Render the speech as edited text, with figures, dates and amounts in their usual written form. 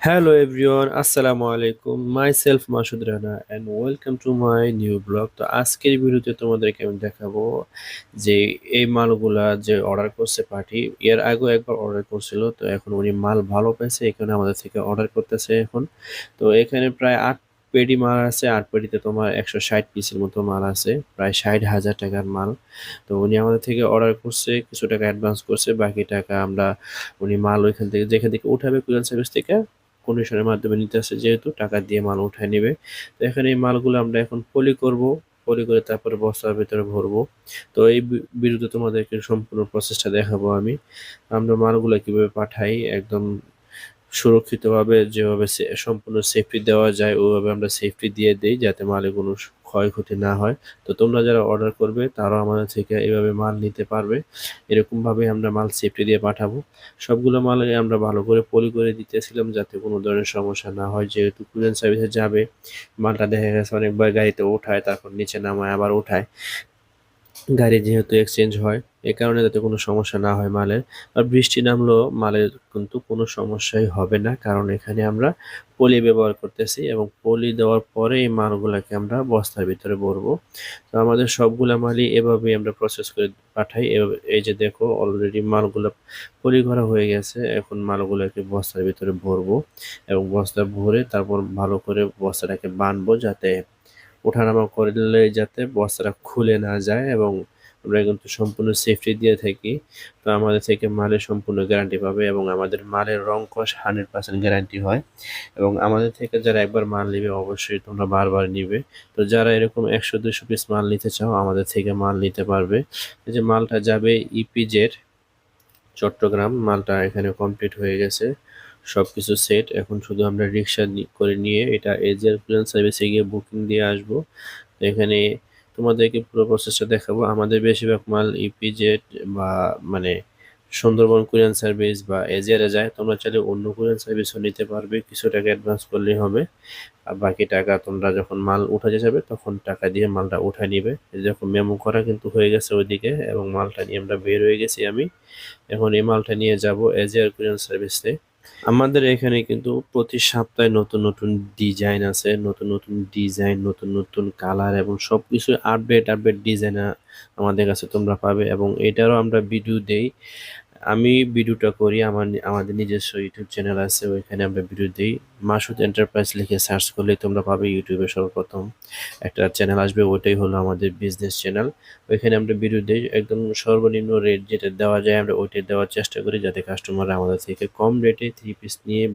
Hello everyone, আসসালামু আলাইকুম। Myself Masud Rana and welcome to my new blog। তো আজকের ভিডিওতে তোমাদেরকে আমি দেখাবো যে এই মালগুলা যে অর্ডার করছে পার্টি, এর আগেও একবার অর্ডার করছিল। তো এখন উনি মাল ভালো পেয়েছে, এখানে আমাদের থেকে অর্ডার করতেছে এখন। তো এখানে প্রায় 8 পেডি মাল আছে। 8 পেডিতে তোমার 160 পিসের মতো মাল আছে, প্রায় 60,000 টাকার মাল। তো উনি আমাদের থেকে অর্ডার করছে, কিছু টাকা অ্যাডভান্স করছে, বাকি টাকা আমরা উনি মাল ওইখান থেকে যেখান থেকে উঠাবে কুরিয়ার সার্ভিস থেকে কন্ডিশনের মাধ্যমে নিতে আসে, যেহেতু টাকা দিয়ে মাল উঠায় নেবে। তো এখানে এই মালগুলো আমরা এখন পলি করব, পলি করে তারপরে বস্তার ভিতরে ভরবো। তো এই ভিডিওতে তোমাদেরকে সম্পূর্ণ প্রসেসটা দেখাবো আমি। আমরা মালগুলো কিভাবে পাঠাই একদম সুরক্ষিতভাবে, যেভাবে সম্পূর্ণ সেফটি দেওয়া যায় ওইভাবে আমরা সেফটি দিয়ে দেই, যাতে মালে কোনো ক্ষয়ক্ষতি না হয়। তো তোমরা যারা অর্ডার করবে তারাও আমাদের থেকে এভাবে মাল নিতে পারবে। এরকম ভাবে আমরা মাল সেফটি দিয়ে পাঠাবো। সবগুলো মালে আমরা ভালো করে পলি করে দিতেছিলাম, যাতে কোনো ধরনের সমস্যা না হয়। যেহেতু কুরিয়ার সার্ভিসে যাবে, মালটা দেখা গেছে অনেকবার গাড়িতে ওঠায়, তারপর নিচে নামায় আবার ওঠায়, গাড়ি যেহেতু এক্সচেঞ্জ হয়, এ কারণে যাতে কোনো সমস্যা না হয় মালের। আর বৃষ্টি নামলেও মালের কিন্তু কোনো সমস্যাই হবে না, কারণ এখানে আমরা পলি ব্যবহার করতেছি এবং পলি দেওয়ার পরে এই মালগুলাকে আমরা বস্তার ভিতরে ভরবো। তো আমাদের সবগুলা মালই এভাবেই আমরা প্রসেস করে পাঠাই। এই যে দেখো, অলরেডি মালগুলা পলি করা হয়ে গেছে। এখন মালগুলোকে বস্তার ভিতরে ভরবো এবং বস্তা ভরে তারপর ভালো করে বস্তাটাকে বাঁধবো, যাতে ওঠানামা করলে যাতে বস্তাটা খুলে না যায়, এবং আমরা কিন্তু সম্পূর্ণ সেফটি দিয়ে থাকি। তো আমাদের থেকে মালের সম্পূর্ণ গ্যারান্টি পাবে এবং আমাদের মালের রং কস 100% গ্যারান্টি হয়। এবং আমাদের থেকে যারা একবার মাল নিবে অবশ্যই তোমরা বারবার নিবে। তো যারা এরকম 100-200 পিস মাল নিতে চাও আমাদের থেকে মাল নিতে পারবে। এই যে মালটা যাবে ইপিজেড চট্টগ্রাম, মালটা এখানে কমপ্লিট হয়ে গেছে, সবকিছু সেট। এখন শুধু আমরা রিক্সা করে নিয়ে এটা এজিআর কুরিয়ার সার্ভিসে গিয়ে বুকিং দিয়ে আসবো। তো এখানে তোমাদেরকে পুরো প্রসেসটা দেখাবো। আমাদের বেশিরভাগ মাল ইপিজেড বা মানে সুন্দরবন কুরিয়ার সার্ভিস বা এজিআরে যায়। তোমরা চাইলে অন্য কুরিয়ার সার্ভিসও নিতে পারবে, কিছু টাকা অ্যাডভান্স করলেই হবে। আর বাকি টাকা তোমরা যখন মাল উঠাতে যাবে তখন টাকা দিয়ে মালটা উঠায় নিবে। এই দেখো, মেমো করা কিন্তু হয়ে গেছে ওইদিকে, এবং মালটা নিয়ে আমরা বের হয়ে গেছি আমি। এখন এই মালটা নিয়ে যাব এজিআর কুরিয়ার সার্ভিসে। আমাদের এখানে কিন্তু প্রতি সপ্তাহে নতুন নতুন ডিজাইন আছে, নতুন নতুন ডিজাইন, নতুন নতুন কালার এবং সবকিছু আপডেট আপডেট ডিজাইন আমাদের কাছে তোমরা পাবে, এবং এটারও আমরা ভিডিও দেই। আমি ভিডিওটা করি, আমাদের নিজস্ব ইউটিউব চ্যানেল আছে, ওইখানে আমরা ভিডিও দিই। মাসুদ এন্টারপ্রাইজ লিখে সার্চ করলে তোমরা পাবে ইউটিউবে সর্বপ্রথম একটা চ্যানেল আসবে, ওইটাই হলো আমাদের বিজনেস চ্যানেল। ওইখানে আমরা ভিডিও দিই, একদম সর্বনিম্ন রেট যেটা দেওয়া যায় আমরা ওইটাই দেওয়ার চেষ্টা করি, যাতে কাস্টমাররা আমাদের থেকে কম রেটে 3 পিস নিয়ে